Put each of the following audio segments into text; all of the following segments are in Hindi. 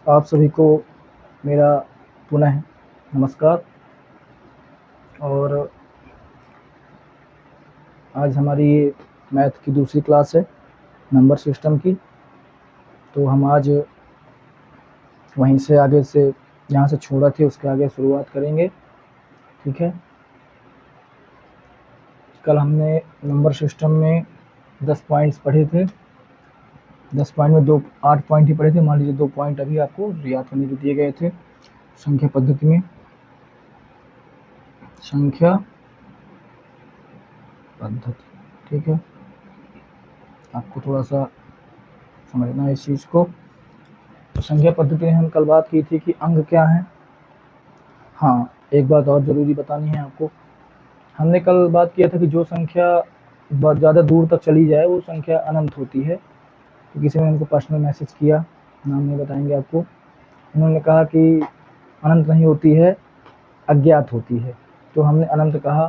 आप सभी को मेरा पुनः नमस्कार। और आज हमारी ये मैथ की दूसरी क्लास है, नंबर सिस्टम की। तो हम आज वहीं से आगे से जहाँ से छोड़ा थे उसके आगे शुरुआत करेंगे, ठीक है। कल हमने नंबर सिस्टम में 10 पॉइंट्स पढ़े थे। 10 पॉइंट में 8 पॉइंट ही पढ़े थे। मान लीजिए 2 पॉइंट अभी आपको याद करने को दिए गए थे संख्या पद्धति में। संख्या पद्धति, ठीक है। आपको थोड़ा सा समझना है इस चीज़ को। संख्या पद्धति में हम कल बात की थी कि अंक क्या है। हाँ, एक बात और ज़रूरी बतानी है आपको। हमने कल बात किया था कि जो संख्या बहुत ज़्यादा दूर तक चली जाए वो संख्या अनंत होती है। तो किसी ने उनको पर्सनल मैसेज किया, नाम नहीं बताएंगे आपको। उन्होंने कहा कि अनंत नहीं होती है, अज्ञात होती है। तो हमने अनंत कहा।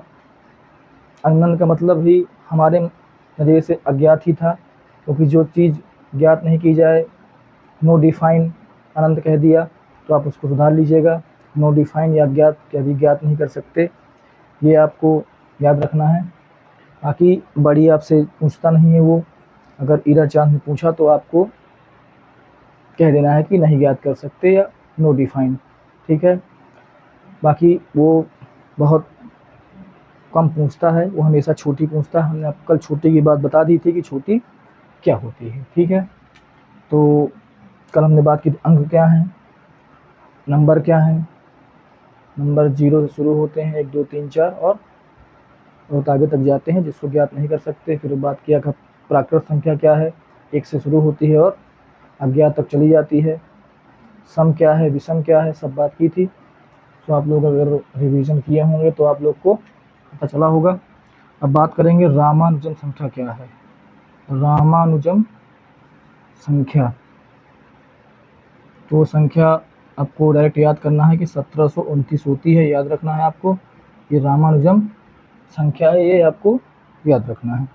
अनंत का मतलब ही हमारे नज़रिए से अज्ञात ही था, क्योंकि जो चीज़ ज्ञात नहीं की जाए, नो डिफाइन अनंत कह दिया। तो आप उसको सुधार लीजिएगा, नो डिफाइन या अज्ञात कभी ज्ञात नहीं कर सकते, ये आपको याद रखना है। बाकी बड़ी आपसे पूछता नहीं है वो, अगर इरर चांस में पूछा तो आपको कह देना है कि नहीं ज्ञात कर सकते या नो डिफाइन, ठीक है। बाकी वो बहुत कम पूछता है, वो हमेशा छोटी पूछता है। हमने आपको कल छोटी की बात बता दी थी कि छोटी क्या होती है, ठीक है। तो कल हमने बात की थी अंक क्या है, नंबर क्या है। नंबर 0 से शुरू होते हैं, 1 2 3 4 और बहुत आगे तक जाते हैं, जिसको ज्ञात नहीं कर सकते। फिर बात किया कि प्राकृत संख्या क्या है, 1 से शुरू होती है और अज्ञात तक चली जाती है। सम क्या है, विषम क्या है, सब बात की थी। तो आप लोग अगर रिवीजन किए होंगे तो आप लोग को पता चला होगा। अब बात करेंगे रामानुजन संख्या क्या है। रामानुजन संख्या, तो संख्या आपको डायरेक्ट याद करना है कि 1729 होती है, याद रखना है आपको। ये रामानुजन संख्या है, ये आपको याद रखना है।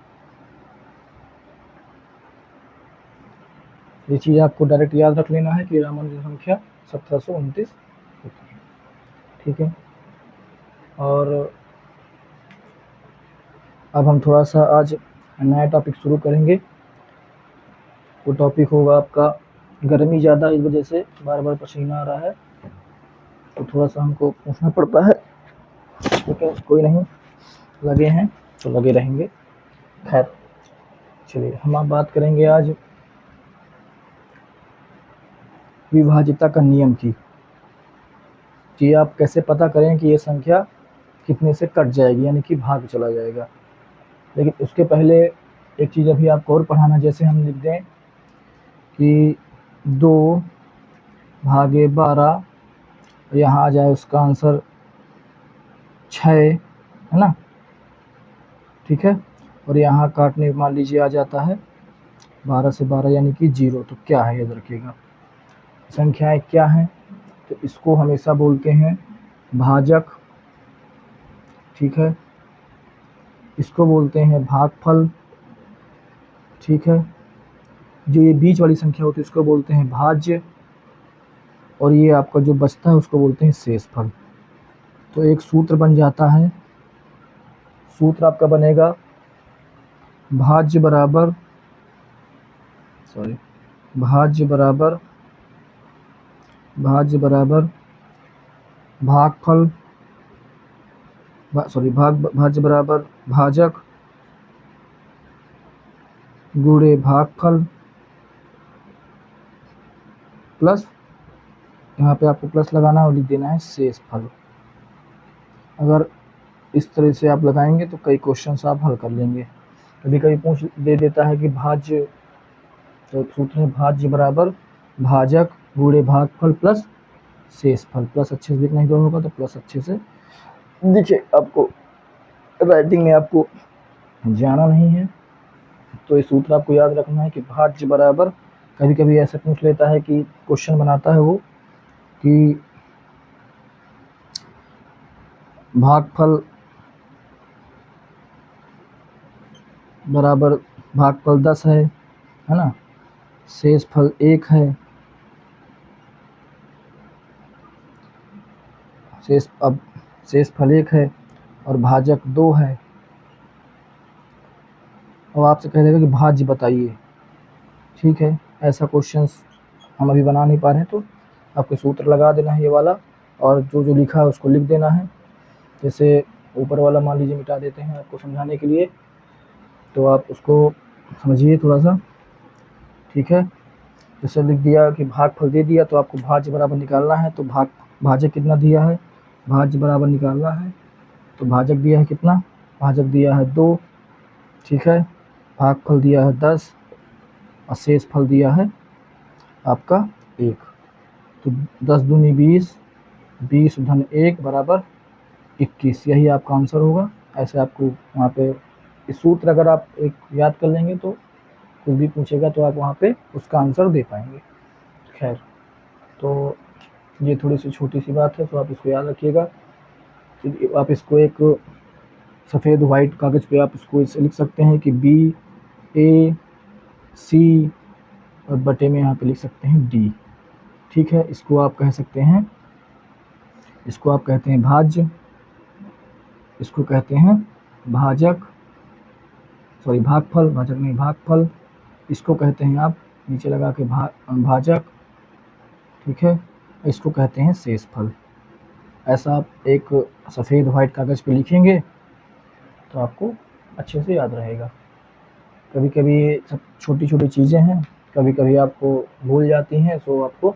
ये चीज़ आपको डायरेक्ट याद रख लेना है कि रामानुजन संख्या 1729 होती है, ठीक है। और अब हम थोड़ा सा आज नया टॉपिक शुरू करेंगे। वो टॉपिक होगा आपका गर्मी ज़्यादा, इस वजह से बार बार पसीना आ रहा है, तो थोड़ा सा हमको पूछना पड़ता है, लेकिन कोई नहीं, लगे हैं तो लगे रहेंगे। खैर चलिए, हम आप बात करेंगे आज विभाज्यता का नियम की, कि आप कैसे पता करें कि ये संख्या कितने से कट जाएगी, यानी कि भाग चला जाएगा। लेकिन उसके पहले एक चीज़ अभी आपको और पढ़ाना, जैसे हम लिख दें कि 2 भागे 12, यहाँ आ जाए उसका आंसर 6, है ना, ठीक है। और यहाँ काटने मान लीजिए आ जाता है 12 से 12 यानी कि 0। तो क्या है, याद रखिएगा संख्याएं क्या हैं, तो इसको हमेशा बोलते हैं भाजक, ठीक है। इसको बोलते हैं भागफल, ठीक है। जो ये बीच वाली संख्या होती है उसको बोलते हैं भाज्य, और ये आपका जो बचता है उसको बोलते हैं शेषफल। तो एक सूत्र बन जाता है, सूत्र आपका बनेगा भाज्य बराबर सॉरी भाज्य बराबर भाज्य बराबर भागफल भाज्य बराबर भाजक गुणे भागफल प्लस, यहाँ पे आपको प्लस लगाना है और लिख देना है शेषफल। अगर इस तरह से आप लगाएंगे तो कई क्वेश्चंस आप हल कर लेंगे। कभी कभी पूछ दे देता है कि भाज्य, तो सूत्र है भाज्य बराबर भाजक गुणे भागफल प्लस शेषफल। प्लस अच्छे से दिख नहीं दो होगा तो प्लस अच्छे से दिखे आपको, राइटिंग में आपको जाना नहीं है, तो ये सूत्र आपको याद रखना है कि भाज्य बराबर, कभी कभी ऐसे पूछ लेता है कि क्वेश्चन बनाता है वो कि भागफल बराबर भागफल 10 है ना, शेषफल 1 है, शेषफल 1 है और भाजक 2 है। अब आपसे कह देगा कि भाज्य बताइए। ठीक है, ऐसा क्वेश्चंस हम अभी बना नहीं पा रहे हैं, तो आपको सूत्र लगा देना है ये वाला, और जो जो लिखा है उसको लिख देना है। जैसे ऊपर वाला मान लीजिए मिटा देते हैं आपको समझाने के लिए, तो आप उसको समझिए थोड़ा सा। ठीक है, जैसे लिख दिया कि भागफल दे दिया, तो आपको भाज्य बराबर निकालना है। तो भाजक कितना दिया है, भाज्य बराबर निकालना है। तो भाजक दिया है कितना, भाजक दिया है 2। ठीक है, भागफल दिया है 10 और शेष फल दिया है आपका 1। तो 10 दूनी 20, 20 धन 1 बराबर 21, यही आपका आंसर होगा। ऐसे आपको वहाँ पे इस सूत्र अगर आप एक याद कर लेंगे तो कुछ भी पूछेगा तो आप वहाँ पे उसका आंसर दे पाएंगे। खैर, तो ये थोड़ी सी छोटी सी बात है, तो आप इसको याद रखिएगा। आप इसको एक सफ़ेद वाइट कागज़ पे आप इसको इसे लिख सकते हैं कि BAC और बटे में यहाँ पे लिख सकते हैं D। ठीक है, इसको आप कह सकते हैं, इसको आप कहते हैं भाज्य, इसको कहते हैं भाजक, सॉरी भागफल, भाजक नहीं भागफल। इसको कहते हैं आप नीचे लगा के भाजक। ठीक है, इसको कहते हैं शेषफल। ऐसा आप एक सफ़ेद वाइट कागज़ पे लिखेंगे तो आपको अच्छे से याद रहेगा। कभी कभी सब छोटी छोटी चीज़ें हैं, कभी कभी आपको भूल जाती हैं, तो आपको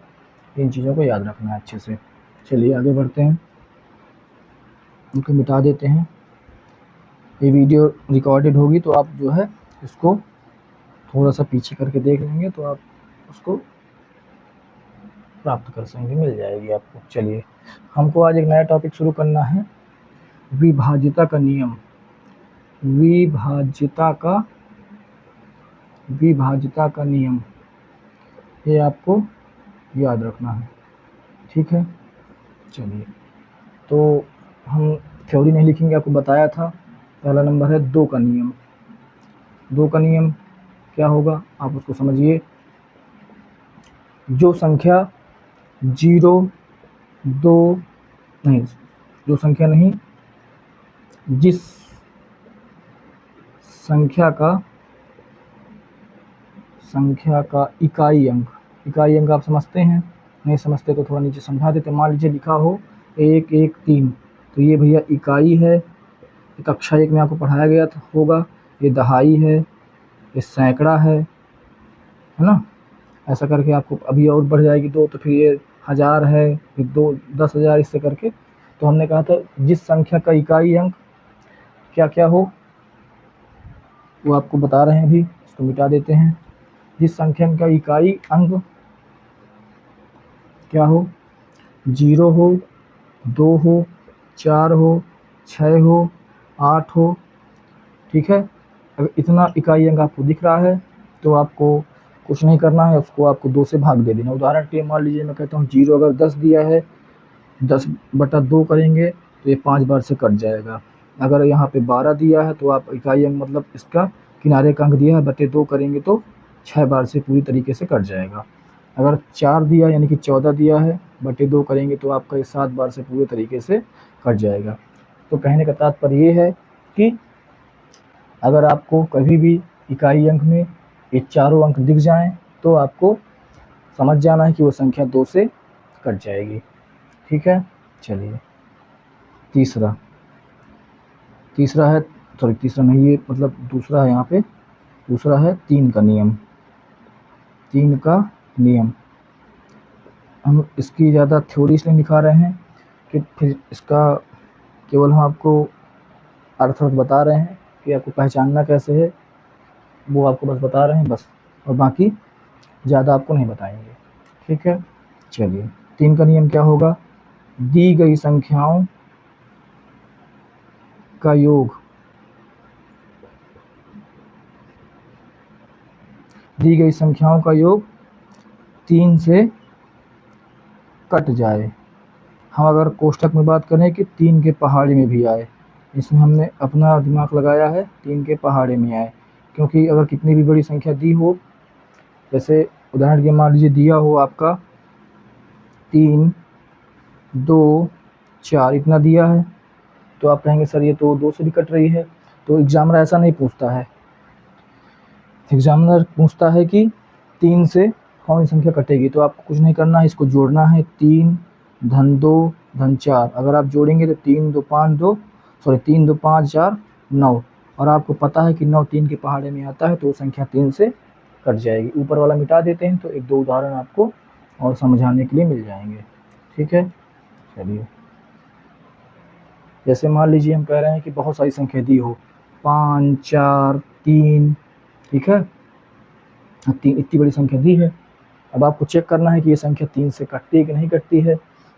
इन चीज़ों को याद रखना है अच्छे से। चलिए आगे बढ़ते हैं, इनको मिटा देते हैं। ये वीडियो रिकॉर्डेड होगी तो आप जो है इसको थोड़ा सा पीछे करके देख लेंगे तो आप उसको प्राप्त कर सकेंगे, मिल जाएगी आपको। चलिए, हमको आज एक नया टॉपिक शुरू करना है, विभाज्यता का नियम। विभाज्यता का नियम, ये आपको याद रखना है। ठीक है, चलिए, तो हम थ्योरी नहीं लिखेंगे, आपको बताया था। पहला नंबर है 2 का नियम। 2 का नियम क्या होगा आप उसको समझिए। जो संख्या 0, 2 नहीं, जो संख्या नहीं, जिस संख्या का इकाई अंक आप समझते हैं, नहीं समझते तो थोड़ा नीचे समझा देते। मान लीजिए लिखा हो 1, 1, 3, तो ये भैया इकाई है। कक्षा 1 में आपको पढ़ाया गया होगा, ये दहाई है, ये सैकड़ा है ना। ऐसा करके आपको अभी और बढ़ जाएगी 2, तो फिर ये 1000 है, फिर 2 10,000, इससे करके। तो हमने कहा था जिस संख्या का इकाई अंक क्या क्या हो वो आपको बता रहे हैं अभी, इसको मिटा देते हैं। जिस संख्या का इकाई अंक क्या हो, 0 हो, 2 हो, 4 हो, 6 हो, 8 हो। ठीक है, अगर इतना इकाई अंक आपको दिख रहा है तो आपको कुछ नहीं करना है, उसको आपको 2 से भाग दे देना। उदाहरण के लिए मान लीजिए मैं कहता हूँ 0 अगर 10 दिया है, 10/2 करेंगे तो ये 5 बार से कट जाएगा। अगर यहाँ पे 12 दिया है तो आप इकाई अंक मतलब इसका किनारे का अंक दिया है, बटे 2 करेंगे तो 6 बार से पूरी तरीके से कट जाएगा। अगर 4 दिया यानी कि 14 दिया है, बटे 2 करेंगे तो आपका ये 7 बार से पूरे तरीके से कट जाएगा। तो कहने का तात्पर्य ये है कि अगर आपको कभी भी इकाई अंक में ये चारों अंक दिख जाएं तो आपको समझ जाना है कि वो संख्या 2 से कट जाएगी। ठीक है, चलिए तीसरा है, सॉरी तीसरा नहीं, ये मतलब दूसरा है यहाँ पे। दूसरा है 3 का नियम। 3 का नियम हम इसकी ज़्यादा थ्योरी इसलिए दिखा रहे हैं कि फिर इसका केवल हम आपको अर्थ बता रहे हैं कि आपको पहचानना कैसे है, वो आपको बस बता रहे हैं बस, और बाकी ज़्यादा आपको नहीं बताएंगे। ठीक है, चलिए 3 का नियम क्या होगा, दी गई संख्याओं का योग, दी गई संख्याओं का योग 3 से कट जाए। हम अगर कोष्ठक में बात करें कि 3 के पहाड़े में भी आए, इसमें हमने अपना दिमाग लगाया है 3 के पहाड़े में आए, क्योंकि अगर कितनी भी बड़ी संख्या दी हो, जैसे उदाहरण के मान लीजिए दिया हो आपका 3, 2, 4 इतना दिया है, तो आप कहेंगे सर ये तो 2 से भी कट रही है। तो एग्जामिनर ऐसा नहीं पूछता है, एग्जामिनर पूछता है कि 3 से कौन सी संख्या कटेगी। तो आपको कुछ नहीं करना है, इसको जोड़ना है, 3 धन 2 धन 4। अगर आप जोड़ेंगे तो 3 2 5 2 सॉरी 3 2 5 4 9, और आपको पता है कि 9 3 के पहाड़े में आता है, तो वो संख्या 3 से कट जाएगी। ऊपर वाला मिटा देते हैं तो 1-2 उदाहरण आपको और समझाने के लिए मिल जाएंगे। ठीक है, चलिए। जैसे मान लीजिए हम कह रहे हैं कि बहुत सारी संख्या दी हो, 5 4 3, ठीक है, इतनी बड़ी संख्या दी है। अब आपको चेक करना है कि ये संख्या 3 से कटती है कि नहीं कटती है।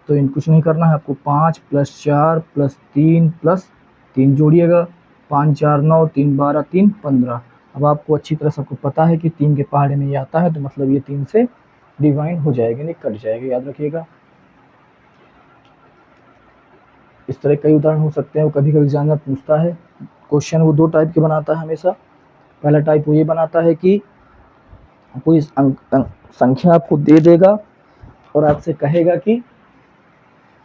तो इन कुछ नहीं करना है, आपको 5 + 4 + 3 + 3 जोड़िएगा, 5 4 9 3 12 3 15। अब आपको अच्छी तरह सबको पता है कि 3 के पहाड़े में ये आता है, तो मतलब ये 3 से डिवाइड हो जाएगी, नहीं कट जाएगी, याद रखिएगा। इस तरह कई उदाहरण हो सकते हैं। वो कभी कभी एग्जामिनर पूछता है क्वेश्चन, वो 2 टाइप के बनाता है हमेशा। पहला टाइप वो ये बनाता है कि कोई संख्या आपको दे देगा और आपसे कहेगा कि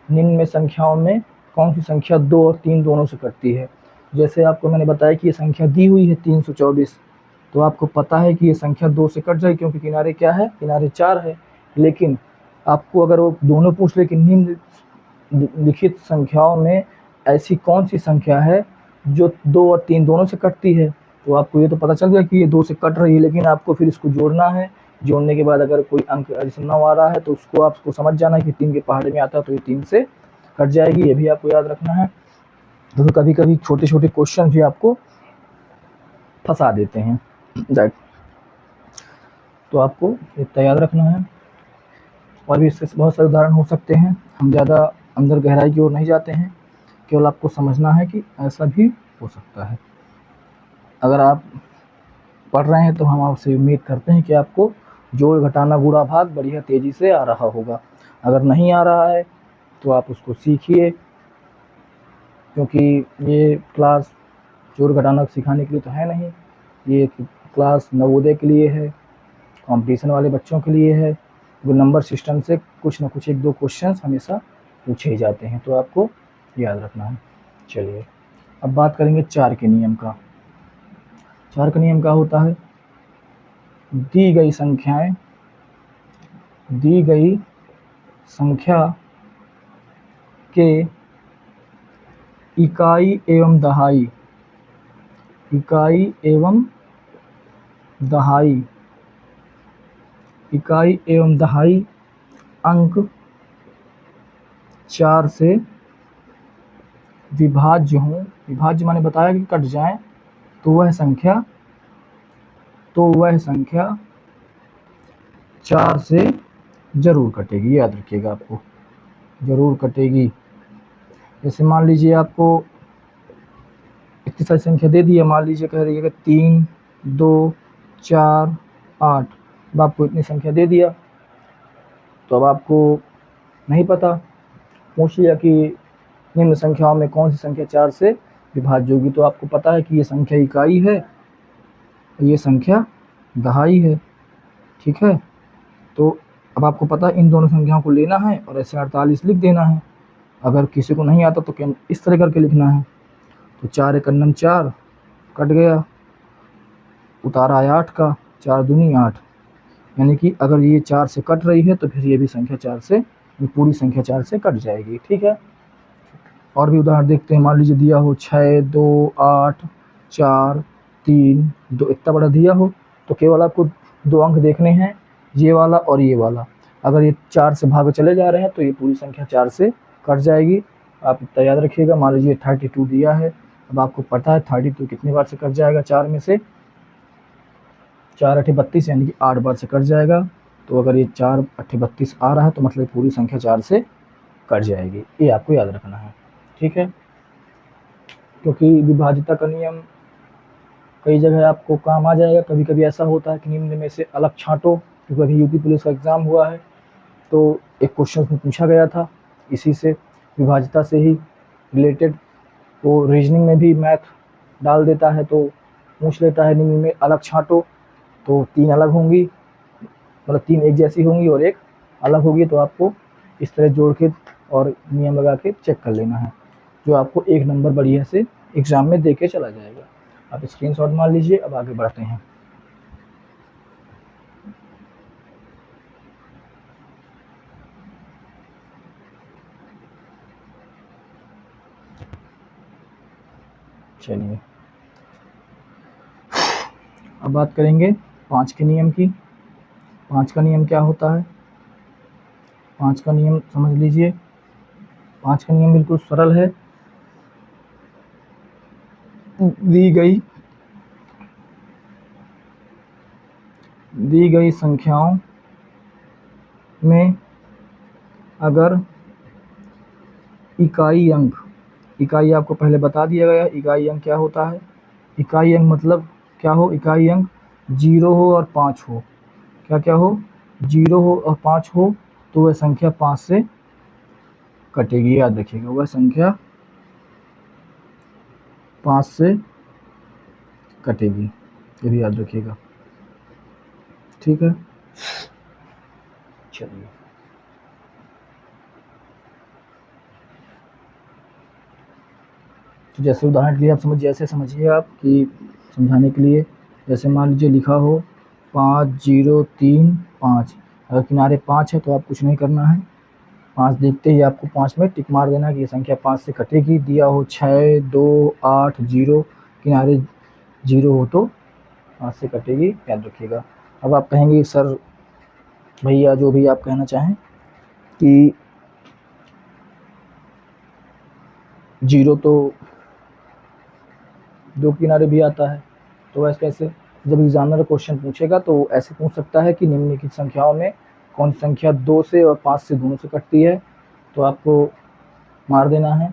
निम्न में संख्याओं में कौन सी संख्या 2 और 3 दोनों से कटती है। जैसे आपको मैंने बताया कि ये संख्या दी हुई है 324, तो आपको पता है कि ये संख्या 2 से कट जाएगी, क्योंकि किनारे क्या है, किनारे 4 है। लेकिन आपको अगर वो दोनों पूछ ले कि निम्न लिखित संख्याओं में ऐसी कौन सी संख्या है जो 2 और 3 दोनों से कटती है, तो आपको ये तो पता चल गया कि ये 2 से कट रही है, लेकिन आपको फिर इसको जोड़ना है। जोड़ने के बाद अगर कोई अंक ऐसा 9 आ रहा है, तो उसको आपको समझ जाना है कि 3 के पहाड़े में आता है, तो ये 3 से कट जाएगी। ये भी आपको याद रखना है। तो कभी कभी छोटे छोटे क्वेश्चन भी आपको फंसा देते हैं, तो आपको इतना याद रखना है। और भी इससे बहुत सारे उदाहरण हो सकते हैं, हम ज़्यादा अंदर गहराई की ओर नहीं जाते हैं, केवल आपको समझना है कि ऐसा भी हो सकता है। अगर आप पढ़ रहे हैं तो हम आपसे उम्मीद करते हैं कि आपको जोड़ घटाना गुणा भाग बढ़िया तेज़ी से आ रहा होगा। अगर नहीं आ रहा है तो आप उसको सीखिए, क्योंकि ये क्लास जोड़ घटाना सिखाने के लिए तो है नहीं, ये क्लास नवोदय के लिए है, कंपटीशन वाले बच्चों के लिए है। वो नंबर सिस्टम से कुछ ना कुछ 1-2 क्वेश्चंस हमेशा पूछे ही जाते हैं, तो आपको याद रखना है। चलिए, अब बात करेंगे 4 के नियम का। 4 का नियम क्या होता है, दी गई संख्या के इकाई एवं दहाई अंक 4 से विभाज्य हों, विभाज्य माने बताया कि कट जाए, तो वह संख्या 4 से जरूर कटेगी। याद रखिएगा, आपको जरूर कटेगी। जैसे मान लीजिए आपको इतनी सारी संख्या दे दी है, मान लीजिए कह रही है कि 3 2 4 8, अब आपको इतनी संख्या दे दिया, तो अब आपको नहीं पता, पूछ लिया कि निम्न संख्याओं में कौन सी संख्या 4 से विभाज्य होगी। तो आपको पता है कि ये संख्या इकाई है, ये संख्या दहाई है, ठीक है। तो अब आपको पता है इन दोनों संख्याओं को लेना है और ऐसे 48 लिख देना है। अगर किसी को नहीं आता तो इस तरह करके लिखना है। तो 4 एक अन्नम 4 कट गया, उतारा है 8 का, 4 दूनी 8, यानी कि अगर ये 4 से कट रही है तो फिर ये भी संख्या 4 से, ये पूरी संख्या 4 से कट जाएगी, ठीक है। और भी उदाहरण देखते हैं। मान लीजिए दिया हो 6 2 8 4 3 2, इतना बड़ा दिया हो, तो केवल आपको 2 अंक देखने हैं, ये वाला और ये वाला। अगर ये 4 से भाग चले जा रहे हैं तो ये पूरी संख्या 4 से कट जाएगी। आप इतना याद रखिएगा। मान लीजिए 32 दिया है, अब आपको पता है 32 कितनी बार से कट जाएगा, 4 में से 4 8 32, यानी कि 8 बार से कट जाएगा। तो अगर ये 4 8 32 आ रहा है तो मतलब पूरी संख्या 4 से कट जाएगी। ये आपको याद रखना है, ठीक है। क्योंकि विभाज्यता का नियम कई जगह आपको काम आ जाएगा। कभी कभी ऐसा होता है कि निम्न में से अलग छांटो, क्योंकि अभी यूपी पुलिस का एग्ज़ाम हुआ है, तो एक क्वेश्चन उसमें पूछा गया था इसी से, विभाज्यता से ही रिलेटेड। वो रीजनिंग में भी मैथ डाल देता है, तो पूछ लेता है निम्न में अलग छांटो, तो 3 अलग होंगी, मतलब 3 एक जैसी होंगी और एक अलग होगी। तो आपको इस तरह जोड़ के और नियम लगा के चेक कर लेना है, जो आपको 1 नंबर बढ़िया से एग्ज़ाम में दे के चला जाएगा। आप स्क्रीनशॉट मार लीजिए। अब आगे बढ़ते हैं। चलिए अब बात करेंगे 5 के नियम की। 5 का नियम क्या होता है? 5 का नियम समझ लीजिए। 5 का नियम बिल्कुल सरल है। दी गई संख्याओं में अगर इकाई अंक, इकाई आपको पहले बता दिया गया, इकाई अंक क्या होता है? इकाई अंक मतलब क्या हो? इकाई अंक 0 हो और 5 हो। क्या क्या हो? 0 हो और 5 हो, तो वह संख्या 5 से कटेगी। याद रखिएगा, वह संख्या 5 से कटेगी, ये भी याद रखिएगा। ठीक है, चलिए तो जैसे उदाहरण के लिए आप समझिए आप कि समझाने के लिए, जैसे मान लीजिए लिखा हो 5035। अगर किनारे 5 है तो आप कुछ नहीं करना है, 5 देखते ही आपको 5 में टिक मार देना कि ये संख्या 5 से कटेगी। दिया हो 6 2 8 0, किनारे 0 हो तो 5 से कटेगी, याद रखिएगा। अब आप कहेंगे सर भैया जो भी आप कहना चाहें कि 0 तो 2 किनारे भी आता है, तो ऐसे कैसे? जब एग्जामिनर क्वेश्चन पूछेगा तो ऐसे पूछ सकता है कि निम्नलिखित संख्याओं में कौन सी संख्या 2 से और 5 से दोनों से कटती है, तो आपको मार देना है।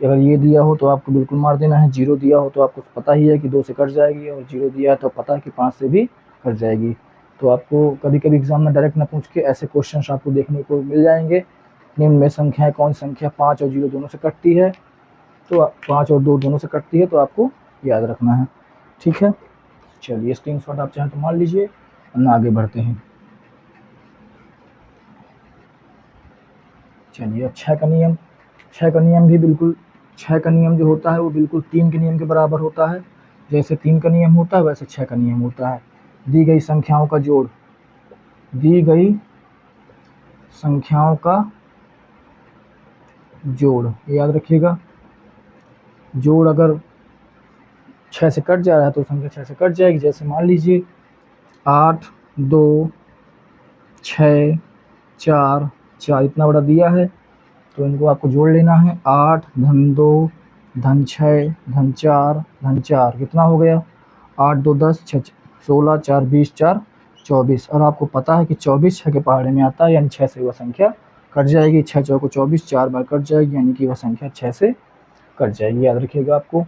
अगर ये दिया हो तो आपको बिल्कुल मार देना है। 0 दिया हो तो आपको पता ही है कि 2 से कट जाएगी, और 0 दिया है तो पता है कि 5 से भी कट जाएगी। तो आपको कभी कभी एग्जाम में डायरेक्ट ना पूछ के ऐसे क्वेश्चन आपको देखने को मिल जाएंगे। निम्न में संख्याएं कौन संख्या 5 और 0 दोनों से कटती है, तो 5 और 2 दोनों से कटती है, तो आपको याद रखना है। ठीक है, चलिए स्क्रीनशॉट आप चाहें तो मान लीजिए, वरना आगे बढ़ते हैं। चलिए अब 6 का नियम। 6 का नियम भी बिल्कुल, 6 का नियम जो होता है वो बिल्कुल 3 के नियम के बराबर होता है। जैसे 3 का नियम होता है वैसे 6 का नियम होता है। दी गई संख्याओं का जोड़, दी गई संख्याओं का जोड़, याद रखिएगा। जोड़ अगर 6 से कट जा रहा है तो संख्या 6 से कट जाएगी। जैसे मान लीजिए 8 2 6 4 4, इतना बड़ा दिया है तो इनको आपको जोड़ लेना है। 8 धन 2 धन 6 धन 4 धन 4, कितना हो गया? 8 2 10 6 16 4 20 4 24। और आपको पता है कि 24 6 के पहाड़े में आता है, यानी 6 से वह संख्या कट जाएगी। 6 चौको 24, 4 बार कट जाएगी, यानी कि वह संख्या 6 से कट जाएगी। याद रखिएगा आपको।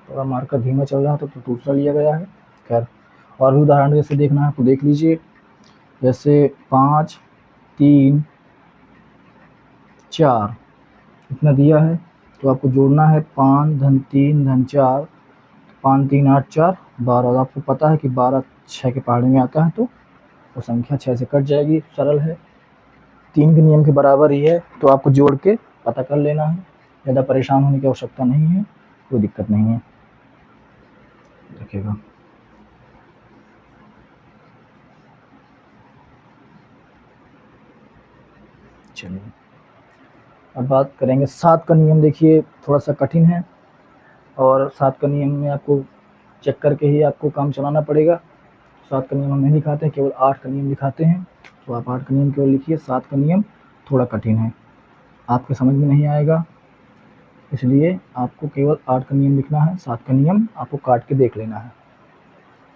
थोड़ा मार्कर धीमा चल रहा था तो दूसरा लिया गया है। खैर, और भी उदाहरण जैसे देखना है तो देख लीजिए। जैसे 5 3 4 इतना दिया है तो आपको जोड़ना है 5 धन 3 धन 4, 5 3 8 4 12। और आपको पता है कि 12 6 के पहाड़े में आता है, तो वो संख्या 6 से कट जाएगी। सरल है, 3 के नियम के बराबर ही है, तो आपको जोड़ के पता कर लेना है। ज़्यादा परेशान होने की आवश्यकता नहीं है, कोई दिक्कत नहीं है। रखिएगा। चलिए अब बात करेंगे 7 का नियम। देखिए थोड़ा सा कठिन है, और 7 का नियम में आपको चेक करके ही आपको काम चलाना पड़ेगा। 7 का नियम हम नहीं दिखाते हैं, केवल 8 का नियम दिखाते हैं। तो आप 8 का नियम केवल लिखिए। 7 का नियम थोड़ा कठिन है, आपके समझ में नहीं आएगा, इसलिए आपको केवल 8 का नियम लिखना है। 7 का नियम आपको काट के देख लेना है।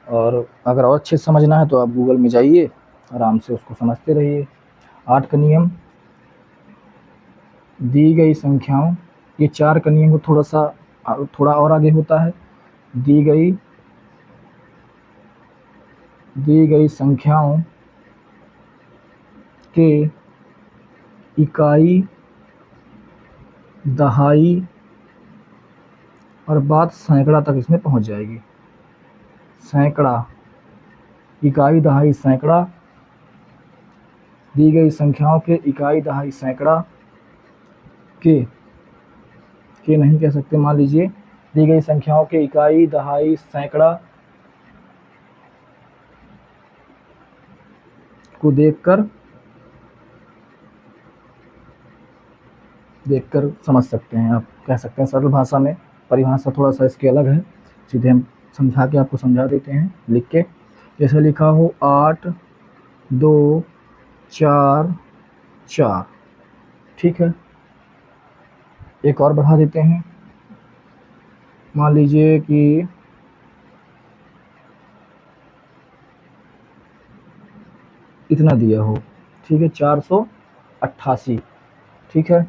और अगर और अच्छे से समझना है तो आप गूगल में जाइए, आराम से उसको समझते रहिए। 8 का नियम, दी गई संख्याओं, ये 4 का नियम को थोड़ा और आगे होता है। दी गई संख्याओं के इकाई दहाई और बात सैकड़ा तक इसमें पहुंच जाएगी। सैकड़ा, इकाई दहाई सैकड़ा दी गई संख्याओं के इकाई दहाई सैकड़ा के नहीं कह सकते, मान लीजिए दी गई संख्याओं के इकाई दहाई सैकड़ा को देखकर समझ सकते हैं, आप कह सकते हैं सरल भाषा में। परिभाषा थोड़ा सा इसकी अलग है, सीधे हम समझा के आपको समझा देते हैं लिख के। जैसे लिखा हो 8 2 4 4, ठीक है। एक और बढ़ा देते हैं, मान लीजिए कि इतना दिया हो, ठीक है, 488, ठीक है।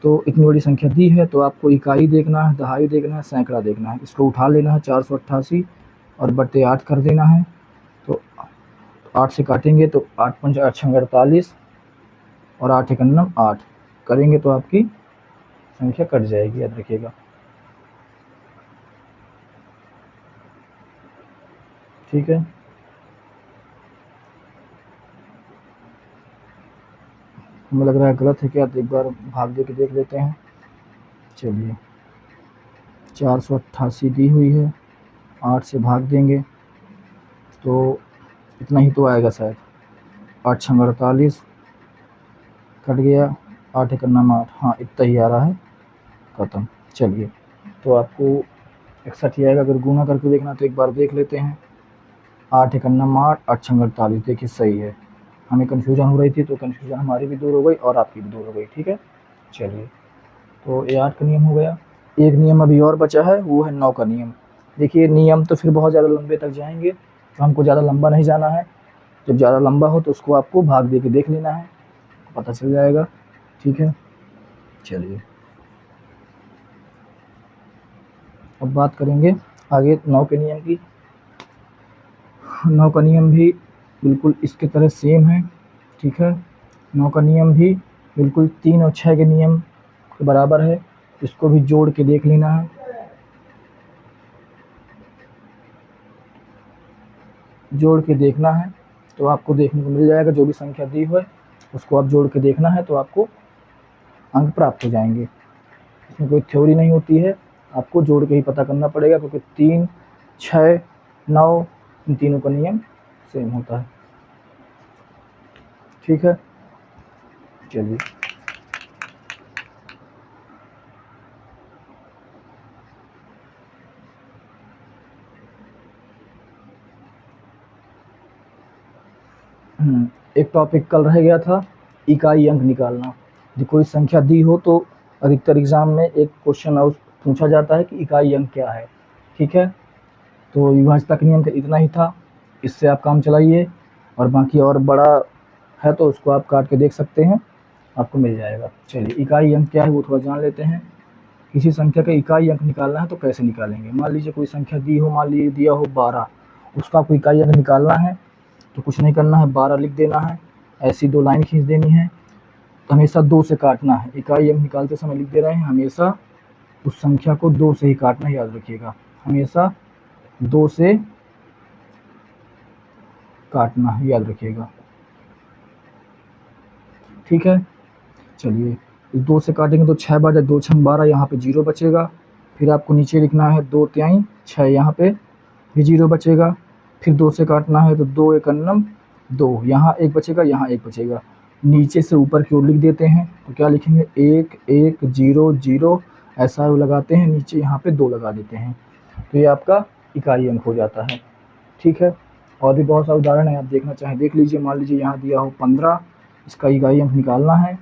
तो इतनी बड़ी संख्या दी है, तो आपको इकाई देखना है, दहाई देखना है, सैकड़ा देखना है। इसको उठा लेना है 488 और बटे 8 कर देना है। तो 8 से काटेंगे तो 8 पंच 48 और 8 एक 8 करेंगे तो आपकी संख्या कट जाएगी, याद रखिएगा, ठीक है। हमें लग रहा है गलत है क्या, तो एक बार भाग दे के देख लेते हैं। चलिए 488 दी हुई है, 8 से भाग देंगे तो इतना ही तो आएगा शायद, 8 छंग 48 कट गया, 8 एक 8, हाँ इतना ही आ रहा है, खत्म। चलिए तो आपको 61 ही आएगा। अगर गुना करके देखना तो एक बार देख लेते हैं, 8 एक 8, 8 छंग 48, देखिए सही है। हमें कन्फ्यूजन हो रही थी, तो कन्फ्यूजन हमारी भी दूर हो गई और आपकी भी दूर हो गई, ठीक है। चलिए तो ये 8 का नियम हो गया। एक नियम अभी और बचा है, वो है 9 का नियम। देखिए नियम तो फिर बहुत ज़्यादा लंबे तक जाएंगे, तो हमको ज़्यादा लंबा नहीं जाना है। जब ज़्यादा लंबा हो तो उसको आपको भाग दे के देख लेना है, पता चल जाएगा, ठीक है। चलिए अब बात करेंगे आगे 9 के नियम की। 9 का नियम भी बिल्कुल इसके तरह सेम है, ठीक है। 9 का नियम भी बिल्कुल 3 और 6 के नियम के बराबर है। इसको भी जोड़ के देख लेना है, जोड़ के देखना है तो आपको देखने को मिल जाएगा। जो भी संख्या दी हुई है उसको आप जोड़ के देखना है तो आपको अंक प्राप्त हो जाएंगे। इसमें कोई थ्योरी नहीं होती है, आपको जोड़ के ही पता करना पड़ेगा, क्योंकि 3 6 9 इन तीनों का नियम सेम होता है, ठीक है। चलिए एक टॉपिक कल रह गया था, इकाई अंक निकालना। यदि कोई संख्या दी हो तो अधिकतर एग्जाम में एक क्वेश्चन और पूछा जाता है कि इकाई अंक क्या है, ठीक है। तो विभाज्यता के नियम का इतना ही था, इससे आप काम चलाइए, और बाकी और बड़ा है तो उसको आप काट के देख सकते हैं, आपको मिल जाएगा। चलिए इकाई अंक क्या है वो थोड़ा जान लेते हैं। किसी संख्या का इकाई अंक निकालना है तो कैसे निकालेंगे। मान लीजिए कोई संख्या दी हो, मान लीजिए दिया हो 12, उसका आपको इकाई अंक निकालना है तो कुछ नहीं करना है, 12 लिख देना है, ऐसी 2 लाइन खींच देनी है। तो हमेशा 2 से काटना है, इकाई अंक निकालते समय लिख दे रहे हैं, हमेशा उस संख्या को 2 से ही काटना, याद रखिएगा, हमेशा 2 से काटना है, याद रखिएगा, ठीक है। चलिए 2 से काटेंगे तो 6 बार 2 छंग 12, यहाँ पे 0 बचेगा। फिर आपको नीचे लिखना है 2 तिहाई 6, यहाँ पे भी 0 बचेगा। फिर 2 से काटना है तो 2 एक 2, यहाँ 1 बचेगा, यहाँ 1 बचेगा। नीचे से ऊपर की ओर लिख देते हैं तो क्या लिखेंगे 1 1 0 0, ऐसा लगाते हैं, नीचे यहाँ पे 2 लगा देते हैं, तो ये आपका इकाई अंक हो जाता है, ठीक है। और भी बहुत सारे उदाहरण है, आप देखना चाहें देख लीजिए। मान लीजिए यहाँ दिया हो 15, इसका इकाई अंक निकालना है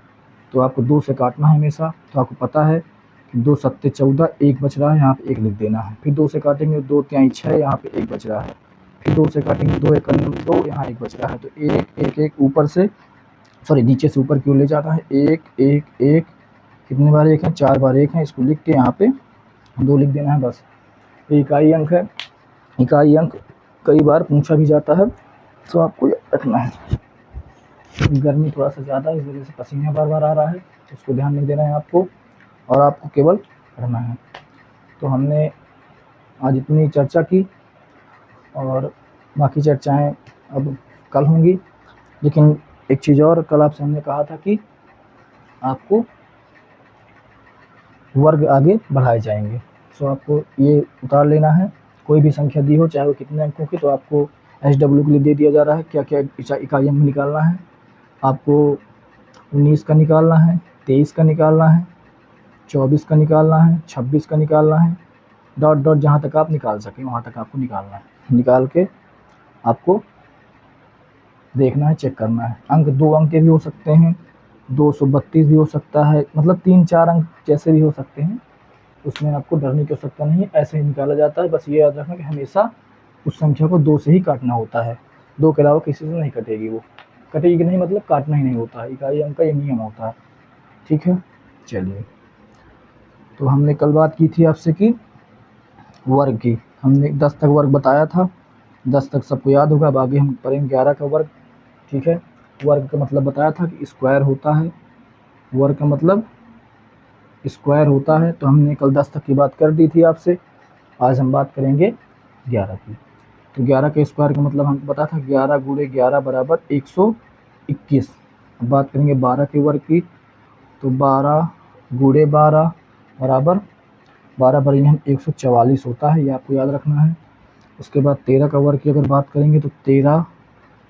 तो आपको 2 से काटना है हमेशा। तो आपको पता है कि 2 सत्ते 14, 1 बच रहा है, यहाँ पे 1 लिख देना है। फिर 2 से काटेंगे 2 तिहाई 6, यहाँ पे 1 बच रहा है। फिर 2 से काटेंगे 2 एक 2, यहाँ 1 बच रहा है, तो 1 1 1 ऊपर से, सॉरी नीचे से ऊपर की ओर ले जाना है, 1 1 1, कितने बार 1 है, 4 बार 1 है, इसको लिख के यहाँ पे 2 लिख देना है, बस। ये इकाई अंक है। इकाई अंक कई बार पूछा भी जाता है, तो आपको रखना है। गर्मी थोड़ा सा ज़्यादा है, इस वजह से पसीना बार बार आ रहा है, तो उसको ध्यान नहीं देना है आपको, और आपको केवल पढ़ना है। तो हमने आज इतनी चर्चा की, और बाकी चर्चाएं अब कल होंगी, लेकिन एक चीज़ और, कल आपसे हमने कहा था कि आपको वर्ग आगे बढ़ाए जाएंगे। सो आपको ये उतार लेना है, कोई भी संख्या दी हो चाहे वो कितने अंकों की, तो आपको SW के लिए दे दिया जा रहा है क्या क्या इकाई अंक निकालना है। आपको 19 का निकालना है, 23 का निकालना है, 24 का निकालना है, 26 का निकालना है, डॉट डॉट जहाँ तक आप निकाल सकें वहाँ तक आपको निकालना है। निकाल के आपको देखना है, चेक करना है। अंक 2 अंक के भी हो सकते हैं, 232 भी हो सकता है, मतलब 3-4 अंक जैसे भी हो सकते हैं, उसमें आपको डरने की आवश्यकता नहीं है, ऐसे ही निकाला जाता है। बस ये याद रखना कि हमेशा उस संख्या को 2 से ही काटना होता है, 2 के अलावा किसी से नहीं कटेगी। वो कटेगी कि नहीं मतलब काटना ही नहीं होता है, इकाई अंक का ये नियम होता है। ठीक है, चलिए। तो हमने कल बात की थी आपसे कि वर्ग की, हमने 10 तक वर्ग बताया था, 10 तक सबको याद होगा। अब आगे हम पढ़ेंगे 11 का वर्ग। ठीक है, वर्ग का मतलब बताया था कि स्क्वायर होता है, वर्ग का मतलब स्क्वायर होता है। तो हमने कल 10 तक की बात कर दी थी आपसे, आज हम बात करेंगे 11 की। तो 11 के स्क्वायर का मतलब हमको पता था 11 गुणे 11 बराबर 121। अब बात करेंगे 12 के वर्ग की, तो 12 गुणे 12 बराबर 12 पर हम 144 होता है, ये आपको याद रखना है। उसके बाद 13 का वर्ग की अगर बात करेंगे तो 13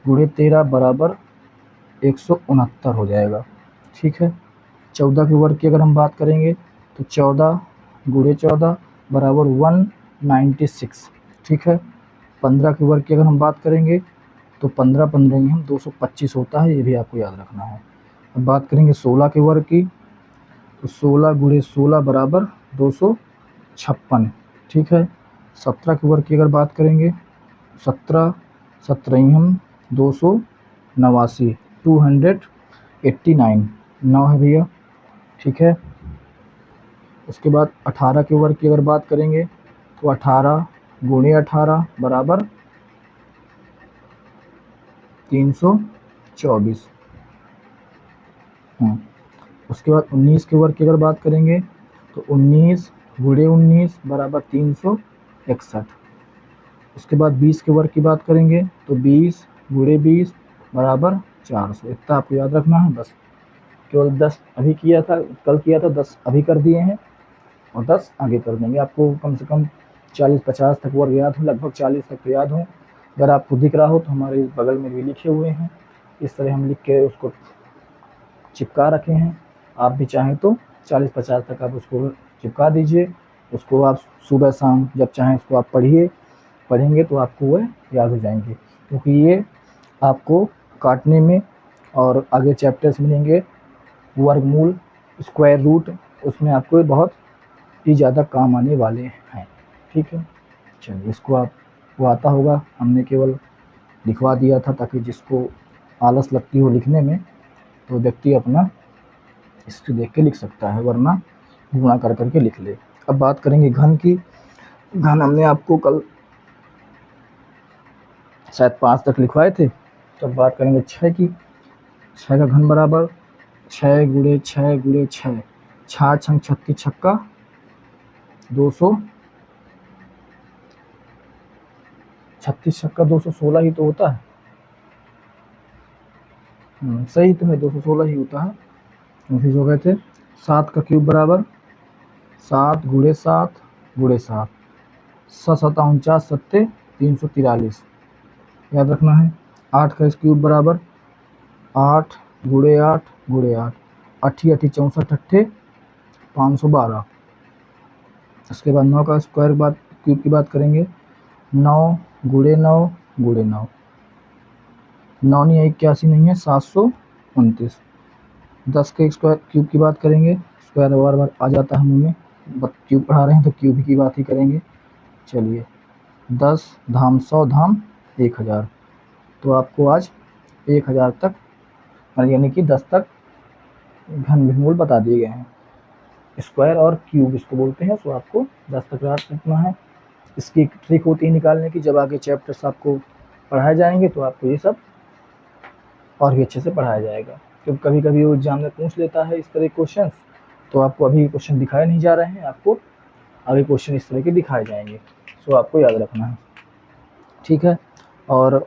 गुणे 13 बराबर 169 हो जाएगा। ठीक है, 14 के वर्ग की अगर हम बात करेंगे तो 14 गुणे 14 बराबर 196। ठीक है, 15 के वर्ग की अगर हम बात करेंगे तो 15 15 ही हम 225 होता है, ये भी आपको याद रखना है। अब बात करेंगे 16 के वर्ग की, तो 16 गुणे 16 बराबर 256। ठीक है, 17 के वर्ग की अगर बात करेंगे 17 17 ही हम 289, 289 9 है भैया। ठीक है, उसके बाद 18 के वर्ग की अगर बात करेंगे तो 18 गुणे 18 बराबर 324। उसके बाद 19 के वर्ग की अगर बात करेंगे तो 19 गुणे 19 बराबर 361। उसके बाद 20 के वर्ग की बात करेंगे तो 20 गुणे 20 बराबर 400। इतना आपको याद रखना है बस। केवल 10 अभी किया था, कल किया था, 10 अभी कर दिए हैं और 10 आगे कर देंगे। आपको कम से कम 40-50 तक वर्ग याद हो, लगभग 40 तक तो याद हो। अगर आपको दिख रहा हो तो हमारे बगल में भी लिखे हुए हैं, इस तरह हम लिख के उसको चिपका रखे हैं। आप भी चाहें तो 40-50 तक आप उसको चिपका दीजिए। उसको आप सुबह शाम जब चाहें उसको आप पढ़ेंगे तो आपको वह याद हो जाएंगे, क्योंकि ये आपको काटने में और आगे चैप्टर्स मिलेंगे वर्गमूल, स्क्वायर रूट, उसमें आपको बहुत ही ज़्यादा काम आने वाले हैं। ठीक है, चलिए इसको आपको आता होगा, हमने केवल लिखवा दिया था ताकि जिसको आलस लगती हो लिखने में तो व्यक्ति अपना इसको देख के लिख सकता है, वरना गुणा कर करके लिख ले। अब बात करेंगे घन की। घन हमने आपको कल शायद 5 तक लिखवाए थे। तो अब बात करेंगे 6 की। 6 का घन बराबर 6 गुणे 6 गुणे 6, 6 छंग 36 छक्का 200, 36 छक्का 216 ही तो होता है। सही तो है, 216 ही होता है, कंफ्यूज हो गए थे। 7 का क्यूब बराबर 7 गुणे 7 गुणे 7, 7 49 सत्ते 343, याद रखना है। 8 का क्यूब बराबर 8 गुणे 8 गुणे 8, 8 8 64 अट्ठे 512। उसके बाद 9 का स्क्वायर बात क्यूब की बात करेंगे, 9 गुणे 9 गुणे 9, 9 नहीं 81 नहीं है 729। 10 के स्क्वायर क्यूब की बात करेंगे, स्क्वायर बार बार आ जाता है मुँह में, क्यूब पढ़ा रहे हैं तो क्यूब की बात ही करेंगे। चलिए 10 धाम 100 धाम 1000, तो आपको आज 1000 तक यानी कि 10 तक घन घनमूल बता दिए गए हैं। स्क्वायर और क्यूब इसको बोलते हैं, तो आपको 10 तक याद रखना है। इसकी एक ट्रिक होती है निकालने की, जब आगे चैप्टर्स आपको पढ़ाए जाएंगे तो आपको ये सब और भी अच्छे से पढ़ाया जाएगा। क्योंकि कभी कभी वो एग्जाम में पूछ लेता है इस तरह के क्वेश्चन, तो आपको अभी क्वेश्चन दिखाए नहीं जा रहे हैं, आपको अभी क्वेश्चन इस तरह के दिखाए जाएंगे, सो आपको याद रखना है। ठीक है, और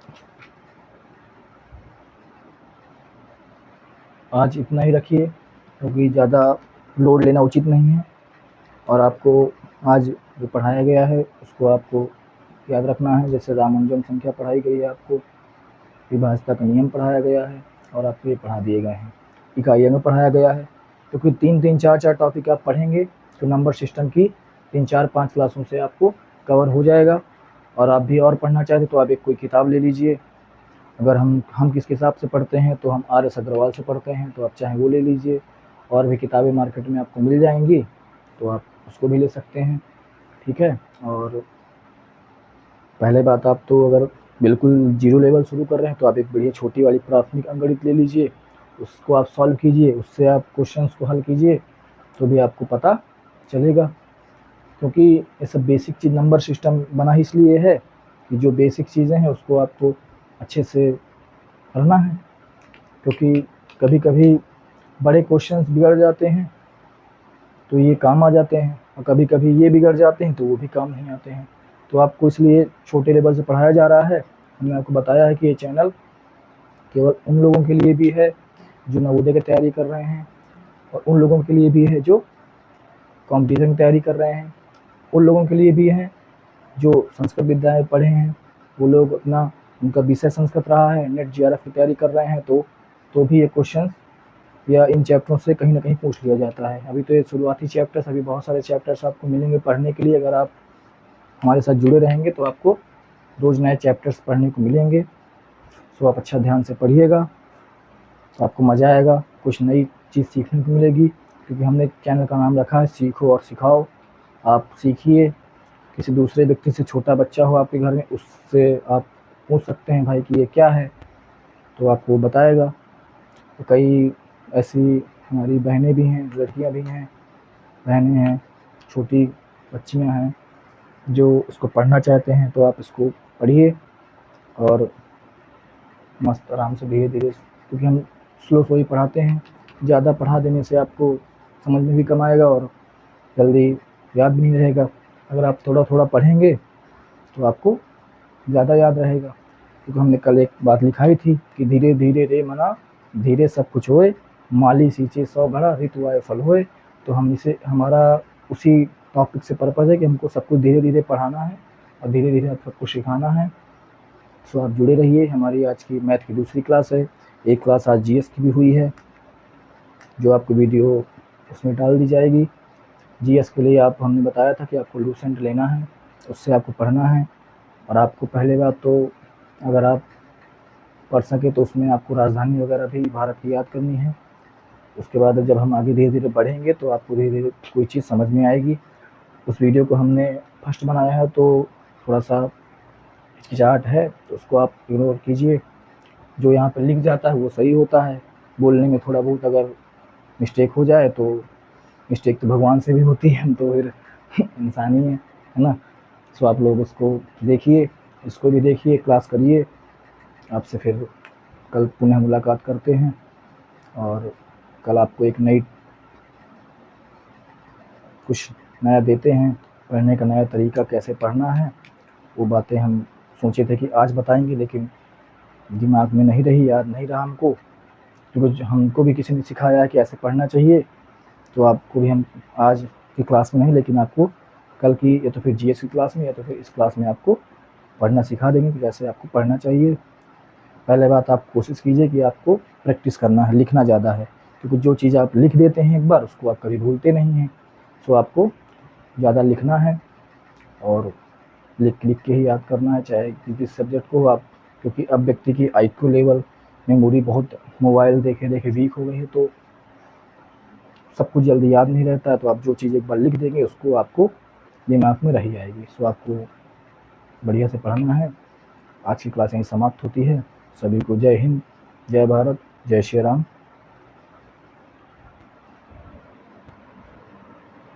आज इतना ही रखिए, क्योंकि ज़्यादा लोड लेना उचित नहीं है। और आपको आज जो पढ़ाया गया है उसको आपको याद रखना है। जैसे रामानुजन संख्या पढ़ाई गई है, आपको विभाज्यता का नियम पढ़ाया गया है और आपको ये पढ़ा दिए गए हैं। इकाइयों में पढ़ाया गया है, क्योंकि 3-3, 4-4 टॉपिक आप पढ़ेंगे तो नंबर सिस्टम की 3, 4, 5 क्लासों से आपको कवर हो जाएगा। और आप भी और पढ़ना चाहते तो आप एक कोई किताब ले लीजिए। अगर हम किस हिसाब से पढ़ते हैं तो हम RS अग्रवाल से पढ़ते हैं, तो आप चाहे वो ले लीजिए। और भी किताबें मार्केट में आपको मिल जाएंगी, तो आप उसको भी ले सकते हैं, ठीक है। और पहले बात, आप तो अगर बिल्कुल जीरो लेवल शुरू कर रहे हैं तो आप एक बढ़िया छोटी वाली प्राथमिक अंकगणित ले लीजिए, उसको आप सॉल्व कीजिए, उससे आप क्वेश्चंस को हल कीजिए, तो भी आपको पता चलेगा। क्योंकि ये सब बेसिक चीज़ नंबर सिस्टम बना ही इसलिए है कि जो बेसिक चीज़ें हैं उसको आपको अच्छे से करना है। क्योंकि कभी कभी बड़े क्वेश्चंस बिगड़ जाते हैं तो ये काम आ जाते हैं, और कभी कभी ये बिगड़ जाते हैं तो वो भी काम नहीं आते हैं। तो आपको इसलिए छोटे लेवल से पढ़ाया जा रहा है। हमने आपको बताया है कि ये चैनल केवल उन लोगों के लिए भी है जो नवोदय की तैयारी कर रहे हैं, और उन लोगों के लिए भी है जो कॉम्पिटिशन की तैयारी कर रहे हैं, उन लोगों के लिए भी है जो संस्कृत विद्यालय पढ़े हैं, वो लोग अपना उनका विषय संस्कृत रहा है, नेट GRF की तैयारी कर रहे हैं, तो भी ये क्वेश्चन या इन चैप्टरों से कहीं ना कहीं पूछ लिया जाता है। अभी तो ये शुरुआती चैप्टर्स, अभी बहुत सारे चैप्टर्स आपको मिलेंगे पढ़ने के लिए। अगर आप हमारे साथ जुड़े रहेंगे तो आपको रोज़ नए चैप्टर्स पढ़ने को मिलेंगे। सो आप अच्छा ध्यान से पढ़िएगा, तो आपको मज़ा आएगा, कुछ नई चीज़ सीखने को मिलेगी। क्योंकि हमने चैनल का नाम रखा है सीखो और सिखाओ। आप सीखिए, किसी दूसरे व्यक्ति से, छोटा बच्चा हो आपके घर में, उससे आप पूछ सकते हैं भाई कि ये क्या है, तो आपको वो बताएगा। तो कई ऐसी हमारी बहनें भी हैं, लड़कियां भी हैं, बहनें हैं, छोटी बच्चियां हैं जो इसको पढ़ना चाहते हैं, तो आप इसको पढ़िए और मस्त आराम से धीरे धीरे, क्योंकि हम स्लो ही पढ़ाते हैं। ज़्यादा पढ़ा देने से आपको समझ में भी कम आएगा और जल्दी याद भी नहीं रहेगा। अगर आप थोड़ा थोड़ा पढ़ेंगे तो आपको ज़्यादा याद रहेगा। क्योंकि हमने कल एक बात लिखाई थी कि धीरे धीरे रे मना, धीरे सब कुछ होए, माली सींचे 100 घड़ा, ऋतु आए फल होए। तो हम इसे, हमारा उसी टॉपिक से पर्पज़ है कि हमको सब कुछ धीरे धीरे पढ़ाना है और धीरे धीरे आप सबको सिखाना है। सो आप जुड़े रहिए। हमारी आज की मैथ की दूसरी क्लास है, एक क्लास आज GS की भी हुई है, जो आपको वीडियो उसमें डाल दी जाएगी। GS के लिए आप, हमने बताया था कि आपको लूसेंट लेना है, उससे आपको पढ़ना है। और आपको पहले बात तो, अगर आप पढ़ सके तो उसमें आपको राजधानी वगैरह भी भारत की याद करनी है। उसके बाद जब हम आगे धीरे धीरे बढ़ेंगे तो आपको धीरे धीरे कोई चीज़ समझ में आएगी। उस वीडियो को हमने फर्स्ट बनाया है तो थोड़ा सा हिचकिचाहट है, तो उसको आप इग्नोर कीजिए। जो यहाँ पर लिख जाता है वो सही होता है, बोलने में थोड़ा बहुत अगर मिस्टेक हो जाए तो मिस्टेक तो भगवान से भी होती है, हम तो फिर इंसान ही है ना। सो आप लोग उसको देखिए, इसको भी देखिए, क्लास करिए। आपसे फिर कल पुनः मुलाकात करते हैं, और कल आपको एक नई, कुछ नया देते हैं, पढ़ने का नया तरीका, कैसे पढ़ना है। वो बातें हम सोचे थे कि आज बताएंगे, लेकिन दिमाग में नहीं रही, याद नहीं रहा हमको। क्योंकि हमको भी किसी ने सिखाया है कि ऐसे पढ़ना चाहिए, तो आपको भी हम आज की क्लास में नहीं, लेकिन आपको कल की या तो फिर GS की क्लास में या तो फिर इस क्लास में आपको पढ़ना सिखा देंगे कि कैसे आपको पढ़ना चाहिए। पहले बात, आप कोशिश कीजिए कि आपको प्रैक्टिस करना है, लिखना ज़्यादा है। क्योंकि जो चीज़ आप लिख देते हैं एक बार, उसको आप कभी भूलते नहीं हैं। सो आपको ज़्यादा लिखना है और लिख लिख के ही याद करना है, चाहे जिस सब्जेक्ट को आप। क्योंकि अब व्यक्ति की IQ लेवल, मेमोरी बहुत मोबाइल देखे देखे वीक हो गई है, तो सब कुछ जल्दी याद नहीं रहता है। तो आप जो चीज़ एक बार लिख देंगे उसको आपको दिमाग में रही आएगी। सो आपको बढ़िया से पढ़ना है। आज की क्लास यहीं समाप्त होती है। सभी को जय हिंद, जय भारत, जय श्री राम।